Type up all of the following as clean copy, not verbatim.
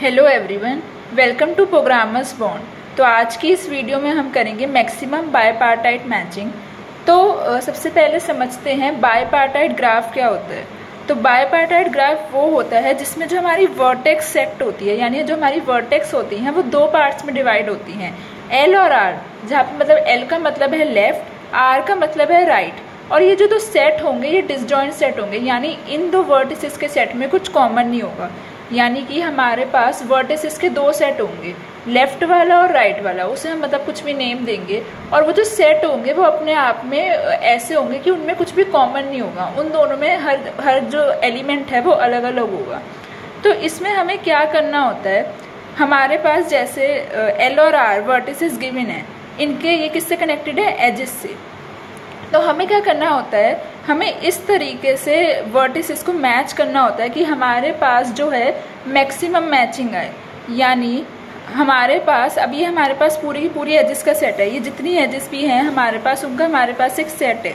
Hello everyone, welcome to programmers bond. तो आज की इस वीडियो में हम करेंगे मैक्सिमम बायपार्टाइट मैचिंग। तो सबसे पहले समझते हैं बायपार्टाइट ग्राफ क्या होता है। तो बायपार्टाइट ग्राफ वो होता है जिसमें जो हमारी वर्टेक्स सेट होती है, यानी जो हमारी वर्टेक्स होती हैं वो दो पार्ट्स में डिवाइड होती हैं, एल और आर। जहाँ पे मतलब एल का मतलब है लेफ्ट, आर का मतलब है राइट। और ये जो दो सेट होंगे ये डिसजॉइंट सेट होंगे, यानी इन दो वर्टिसेस के सेट में कुछ कॉमन नहीं होगा। यानी कि हमारे पास वर्टिसेस के दो सेट होंगे, लेफ्ट वाला और राइट वाला, उसे हम मतलब कुछ भी नेम देंगे। और वो जो सेट होंगे वो अपने आप में ऐसे होंगे कि उनमें कुछ भी कॉमन नहीं होगा, उन दोनों में हर जो एलिमेंट है वो अलग अलग होगा। तो इसमें हमें क्या करना होता है, हमारे पास जैसे एल और आर वर्टिसेस गिवन है, इनके ये किससे कनेक्टेड है, एजेस से। तो हमें क्या करना होता है, हमें इस तरीके से वर्टिसेस को मैच करना होता है कि हमारे पास जो है मैक्सिमम मैचिंग आए। यानी हमारे पास अभी हमारे पास पूरी की पूरी एजेस का सेट है, ये जितनी एजेस भी हैं हमारे पास उनका हमारे पास एक सेट है।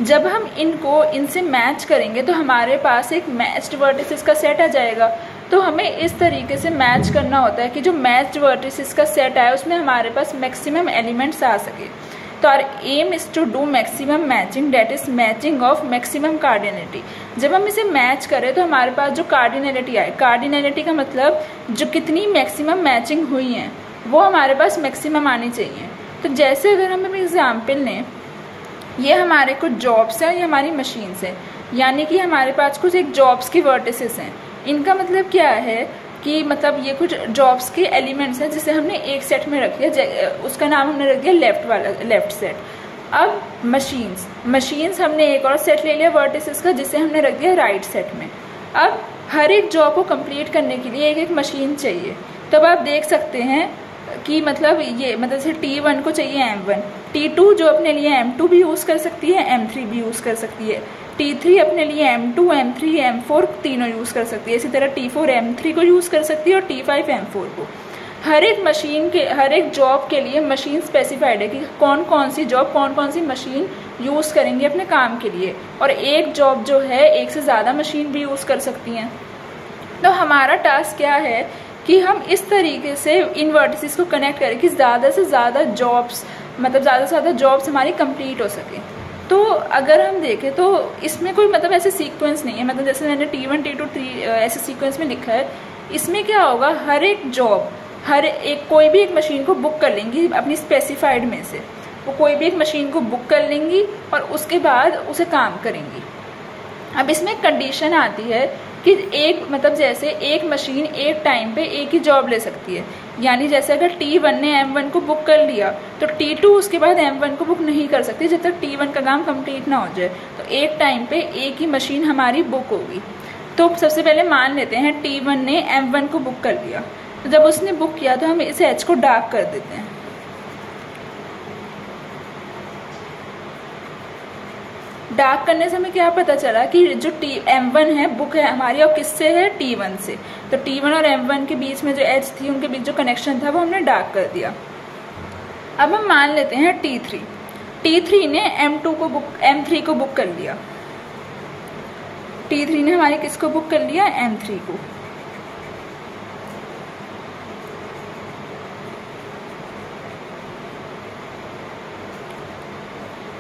जब हम इनसे मैच करेंगे तो हमारे पास एक मैच्ड वर्टिसेस का सेट आ जाएगा। तो हमें इस तरीके से मैच करना होता है कि जो मैच्ड वर्टिसेस का सेट आए उसमें हमारे पास मैक्सिमम एलिमेंट्स आ सके। तो our aim is to do maximum matching, that is matching of maximum cardinality. जब हम इसे मैच करें तो हमारे पास जो कार्डिनलिटी आए, कार्डिनलिटी का मतलब जो कितनी मैक्सिमम मैचिंग हुई हैं वो हमारे पास मैक्सिमम आनी चाहिए। तो जैसे अगर हम एग्जाम्पल लें, ये हमारे कुछ जॉब्स हैं, ये हमारी मशीन्स हैं, यानी कि हमारे पास कुछ एक जॉब्स की वर्टिसेस हैं। इनका मतलब क्या है कि मतलब ये कुछ जॉब्स के एलिमेंट्स हैं जिसे हमने एक सेट में रख दिया, उसका नाम हमने रख दिया लेफ्ट सेट। अब मशीन्स हमने एक और सेट ले लिया वर्टिसेस का जिसे हमने रख दिया राइट सेट में। अब हर एक जॉब को कंप्लीट करने के लिए एक एक मशीन चाहिए। तब आप देख सकते हैं कि मतलब ये मतलब जैसे T1 को चाहिए M1, T2 जो अपने लिए M2 भी यूज़ कर सकती है, M3 भी यूज़ कर सकती है, T3 अपने लिए M2, M3, M4 तीनों यूज़ कर सकती है। इसी तरह T4 M3 को यूज़ कर सकती है और T5 M4 को। हर एक जॉब के लिए मशीन स्पेसिफाइड है कि कौन कौन सी जॉब कौन कौन सी मशीन यूज़ करेंगे अपने काम के लिए। और एक जॉब जो है एक से ज़्यादा मशीन भी यूज़ कर सकती हैं। तो हमारा टास्क क्या है कि हम इस तरीके से इन वर्टिसेस को कनेक्ट करें कि ज़्यादा से ज़्यादा जॉब्स हमारी कंप्लीट हो सके। तो अगर हम देखें तो इसमें कोई मतलब ऐसे सीक्वेंस नहीं है, मतलब जैसे मैंने T1, T2, 3 ऐसे सीक्वेंस में लिखा है। इसमें क्या होगा, हर एक जॉब कोई भी एक मशीन को बुक कर लेंगी अपनी स्पेसिफाइड में से, वो कोई भी एक मशीन को बुक कर लेंगी और उसके बाद उसे काम करेंगी। अब इसमें कंडीशन आती है कि जैसे एक मशीन एक टाइम पे एक ही जॉब ले सकती है। यानी जैसे अगर T1 ने M1 को बुक कर लिया तो T2 उसके बाद M1 को बुक नहीं कर सकती जब तक T1 का काम कंप्लीट ना हो जाए। तो एक टाइम पे एक ही मशीन हमारी बुक होगी। तो सबसे पहले मान लेते हैं T1 ने M1 को बुक कर लिया। तो जब उसने बुक किया तो हम इस H को डार्क कर देते हैं। डार्क करने से हमें क्या पता चला कि जो M1 है बुक है हमारी और किससे है, T1 से। तो T1 और M1 के बीच में जो H थी उनके बीच जो कनेक्शन था वो हमने डार्क कर दिया। अब हम मान लेते हैं T3 ने M3 को बुक कर लिया। T3 ने हमारी किसको बुक कर लिया, M3 को।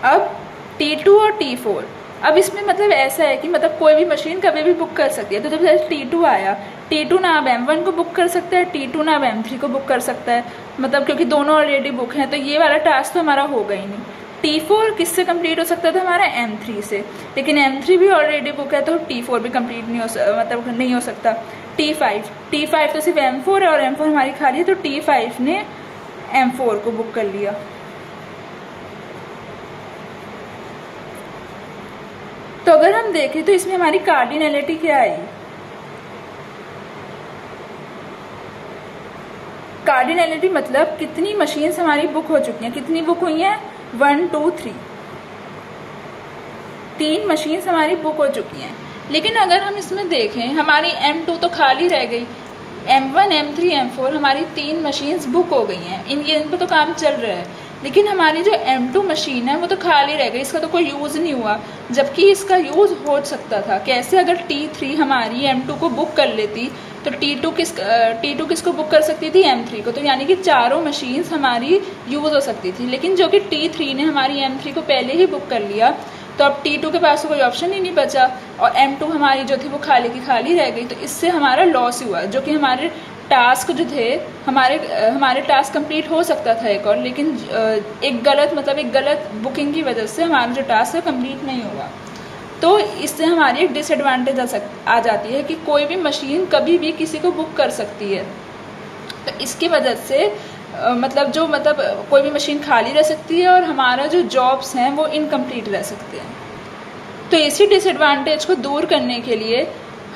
अब T2 और T4, अब इसमें मतलब ऐसा है कि मतलब कोई भी मशीन कभी भी बुक कर सकती है। तो जब T2 आया, T2 ना अब M1 को बुक कर सकता है, T2 ना अब M3 को बुक कर सकता है, मतलब क्योंकि दोनों ऑलरेडी बुक हैं। तो ये वाला टास्क तो हमारा होगा ही नहीं। T4 किससे कंप्लीट हो सकता था, हमारा M3 से, लेकिन M3 भी ऑलरेडी बुक है तो T4 भी कंप्लीट नहीं हो सकता। T5 तो सिर्फ M4 है और M4 हमारी खाली है, तो T5 ने M4 को बुक कर लिया। तो अगर हम देखें तो इसमें हमारी कार्डिनलिटी क्या आई, कार्डिनलिटी मतलब कितनी मशीन्स हमारी बुक हो चुकी हैं। कितनी बुक हुई हैं, 1, 2, 3, 3 मशीन्स हमारी बुक हो चुकी हैं। लेकिन अगर हम इसमें देखें हमारी M2 तो खाली रह गई, M1, M3, M4 हमारी 3 मशीन्स बुक हो गई हैं, इन पर तो काम चल रहा है। लेकिन हमारी जो M2 मशीन है वो तो खाली रह गई, इसका तो कोई यूज़ नहीं हुआ, जबकि इसका यूज़ हो सकता था। कैसे? अगर T3 हमारी M2 को बुक कर लेती तो T2 किसको बुक कर सकती थी? M3 को। तो यानी कि चारों मशीन्स हमारी यूज़ हो सकती थी, लेकिन जो कि T3 ने हमारी M3 को पहले ही बुक कर लिया, तो अब T2 के पास कोई ऑप्शन ही नहीं बचा और M2 हमारी जो थी वो खाली की खाली रह गई। तो इससे हमारा लॉस हुआ, जो कि हमारे टास्क जो थे, हमारे टास्क कंप्लीट हो सकता था एक और, लेकिन एक गलत बुकिंग की वजह से हमारा जो टास्क है कंप्लीट नहीं हुआ। तो इससे हमारी एक डिसएडवांटेज आ जाती है कि कोई भी मशीन कभी भी किसी को बुक कर सकती है। तो इसकी वजह से कोई भी मशीन खाली रह सकती है और हमारा जो जॉब्स हैं वो इनकम्प्लीट रह सकते हैं। तो इसी डिसएडवांटेज को दूर करने के लिए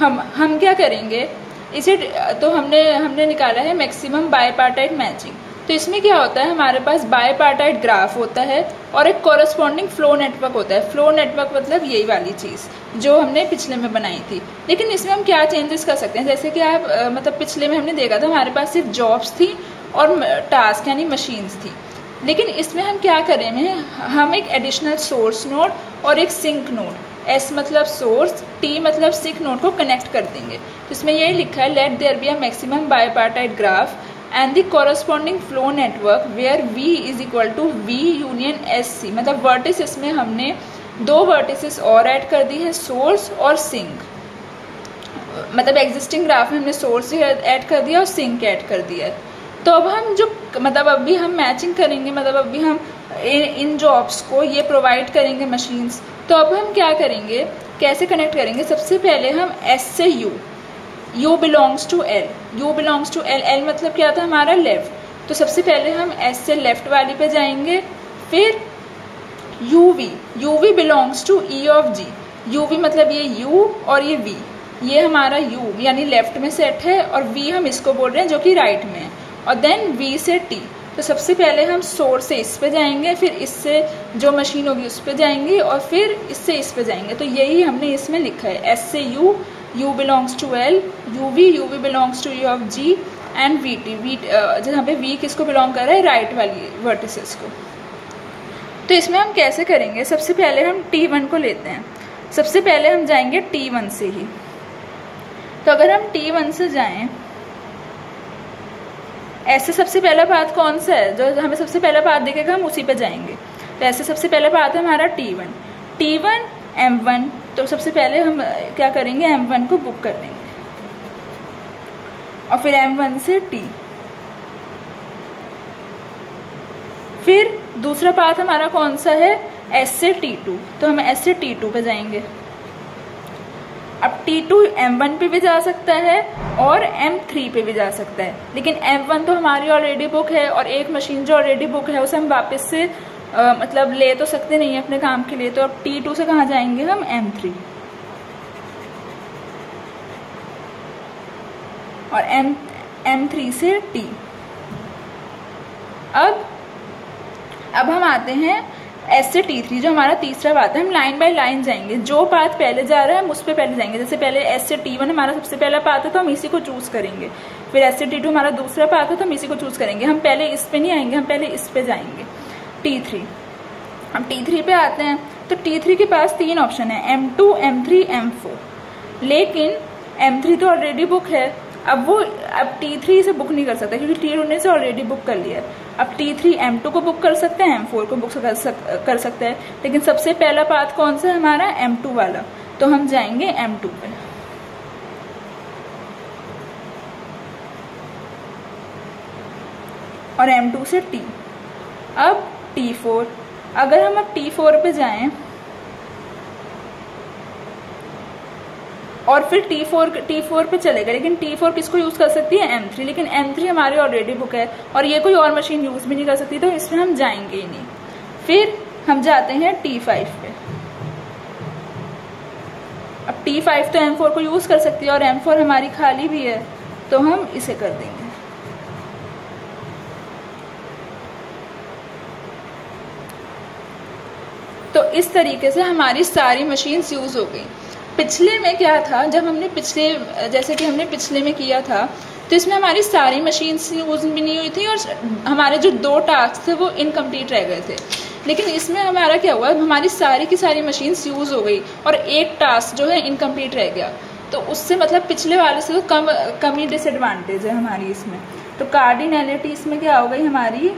हम क्या करेंगे, इसे तो हमने निकाला है मैक्सिमम बायपार्टाइट मैचिंग। तो इसमें क्या होता है, हमारे पास बायपार्टाइट ग्राफ होता है और एक कॉरस्पॉन्डिंग फ्लो नेटवर्क होता है। फ्लो नेटवर्क मतलब यही वाली चीज़ जो हमने पिछले में बनाई थी, लेकिन इसमें हम क्या चेंजेस कर सकते हैं। जैसे कि आप पिछले में हमने देखा था हमारे पास सिर्फ जॉब्स थी और टास्क यानी मशीन्स थी, लेकिन इसमें हम क्या करेंगे, हम एक एडिशनल सोर्स नोड और एक सिंक नोड, S मतलब सोर्स, T मतलब सिंक नोड को कनेक्ट कर देंगे। तो इसमें यही लिखा है, let there be a maximum bipartite graph and the corresponding flow network where V is equal to V union SC। मतलब वर्टिसेस में हमने 2 वर्टिसेस और ऐड कर दी है, सोर्स और सिंक। मतलब एग्जिस्टिंग ग्राफ में हमने सोर्स ऐड कर दिया और सिंक ऐड कर दिया है। तो अब हम अभी हम मैचिंग करेंगे, अभी हम इन जॉब्स को ये प्रोवाइड करेंगे मशीन्स। तो अब हम क्या करेंगे, कैसे कनेक्ट करेंगे? सबसे पहले हम S से U belongs to L, U belongs to L, L मतलब क्या था हमारा लेफ्ट। तो सबसे पहले हम S से लेफ्ट वाली पे जाएंगे, फिर UV belongs to E of G। UV मतलब ये U और ये V, ये हमारा U यानी लेफ्ट में सेट है और V हम इसको बोल रहे हैं जो कि राइट में है। और देन V से T। तो सबसे पहले हम सोर्स से इस पे जाएंगे, फिर इससे जो मशीन होगी उस पे जाएंगे और फिर इससे इस पे जाएंगे। तो यही हमने इसमें लिखा है, S से U belongs to L, UV belongs to E of G and VT, जहाँ पे V किसको बिलोंग कर रहा है, राइट वाली वर्टिसेस को। तो इसमें हम कैसे करेंगे, सबसे पहले हम T1 को लेते हैं। सबसे पहले हम जाएंगे T1 से ही। तो अगर हम T1 से जाएं, ऐसे सबसे पहला पाथ कौन सा है, जो हमें सबसे पहला पाथ दिखेगा हम उसी पे जाएंगे। तो ऐसे सबसे पहला पाथ है हमारा T1 M1। तो सबसे पहले हम क्या करेंगे, M1 को बुक कर लेंगे और फिर M1 से T। फिर दूसरा पाथ हमारा कौन सा है, S से T2। तो हम S से T2 पे जाएंगे। अब T2 M1 पे भी जा सकता है और M3 पे भी जा सकता है, लेकिन M1 तो हमारी ऑलरेडी बुक है और एक मशीन जो ऑलरेडी बुक है उसे हम वापस से ले तो सकते नहीं है अपने काम के लिए। तो अब T2 से कहाँ जाएंगे हम, M3। और M3 से T। अब हम आते हैं S से T3, जो हमारा तीसरा पाथ है। हम लाइन बाय लाइन जाएंगे, जो पाथ पहले जा रहा है हम उस पर पहले जाएंगे। जैसे पहले S से T1 हमारा सबसे पहला पाथ है तो हम इसी को चूज करेंगे। फिर S से T2 हमारा दूसरा पाथ है तो हम इसी को चूज करेंगे। हम पहले इस पे नहीं आएंगे, हम पहले इस पे जाएंगे, T3। हम T3 पे आते हैं तो T3 के पास 3 ऑप्शन है, M2, M3, M4। लेकिन M3 तो ऑलरेडी बुक है, अब T3 से बुक नहीं कर सकता क्योंकि T2 ने से ऑलरेडी बुक कर लिया है। अब T3 M2 को बुक कर सकते हैं, M4 को बुक कर सकते हैं, लेकिन सबसे पहला पाथ कौन सा है हमारा, M2 वाला। तो हम जाएंगे M2 पे। और M2 से T। अब T4, अगर हम अब T4 पे जाएं और फिर T4 पे चले गए, लेकिन T4 किसको यूज कर सकती है, M3। लेकिन M3 हमारी ऑलरेडी बुक है और ये कोई और मशीन यूज भी नहीं कर सकती, तो इसमें हम जाएंगे ही नहीं। फिर हम जाते हैं T5 पे। अब T5 तो M4 को यूज कर सकती है और M4 हमारी खाली भी है, तो हम इसे कर देंगे। तो इस तरीके से हमारी सारी मशीन्स यूज हो गई। पिछले में क्या था, जब हमने जैसे कि हमने पिछले में किया था तो इसमें हमारी सारी मशीन्स यूज भी नहीं हुई थी और हमारे जो 2 टास्क थे वो इनकम्प्लीट रह गए थे। लेकिन इसमें हमारा क्या हुआ, हमारी सारी की सारी मशीन्स यूज़ हो गई और एक टास्क जो है इनकम्प्लीट रह गया। तो उससे मतलब पिछले वाले से तो कम ही डिसएडवांटेज है हमारी इसमें। तो कार्डिनैलिटी इसमें क्या हो गई हमारी,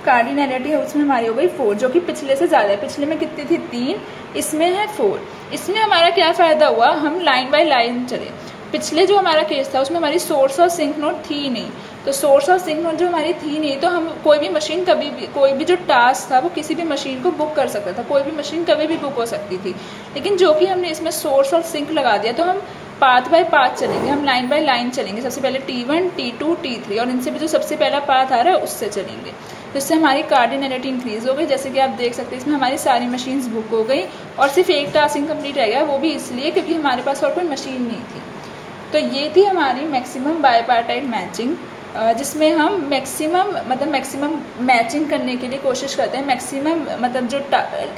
कार्डिनैलिटी है उसमें हमारी हो गई 4, जो कि पिछले से ज़्यादा है। पिछले में कितनी थी 3, इसमें है 4। इसमें हमारा क्या फ़ायदा हुआ, हम लाइन बाय लाइन चले। पिछले जो हमारा केस था उसमें हमारी सोर्स और सिंक नोड थी नहीं, तो सोर्स और सिंक नोड जो हमारी थी नहीं, तो हम कोई भी मशीन कभी भी, कोई भी जो टास्क था वो किसी भी मशीन को बुक कर सकता था, कोई भी मशीन कभी भी बुक हो सकती थी। लेकिन जो कि हमने इसमें सोर्स और सिंक लगा दिया, तो हम पाथ बाय पाथ चलेंगे, हम लाइन बाय लाइन चलेंगे। सबसे पहले T1, T2, T3 और इनसे भी जो सबसे पहला पाथ आ रहा है उससे चलेंगे। तो इससे हमारी कार्डिनैलिटी इंक्रीज हो गई। जैसे कि आप देख सकते हैं इसमें हमारी सारी मशीन्स बुक हो गई और सिर्फ एक टास्क इनकम्प्लीट रह गया, वो भी इसलिए क्योंकि हमारे पास और कोई मशीन नहीं थी। तो ये थी हमारी मैक्सिमम बायपार्टाइट मैचिंग, जिसमें हम मैक्सिमम मैचिंग करने के लिए कोशिश करते हैं। मैक्सिमम मतलब जो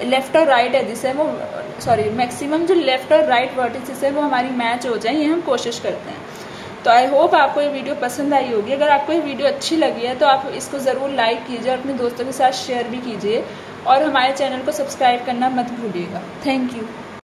लेफ्ट और राइट है जिसे वो मैक्सिमम जो लेफ्ट और राइट वर्टिसेस है वो हमारी मैच हो जाए, ये हम कोशिश करते हैं। तो आई होप आपको ये वीडियो पसंद आई होगी। अगर आपको ये वीडियो अच्छी लगी है तो आप इसको ज़रूर लाइक कीजिए और अपने दोस्तों के साथ शेयर भी कीजिए और हमारे चैनल को सब्सक्राइब करना मत भूलिएगा। Thank you.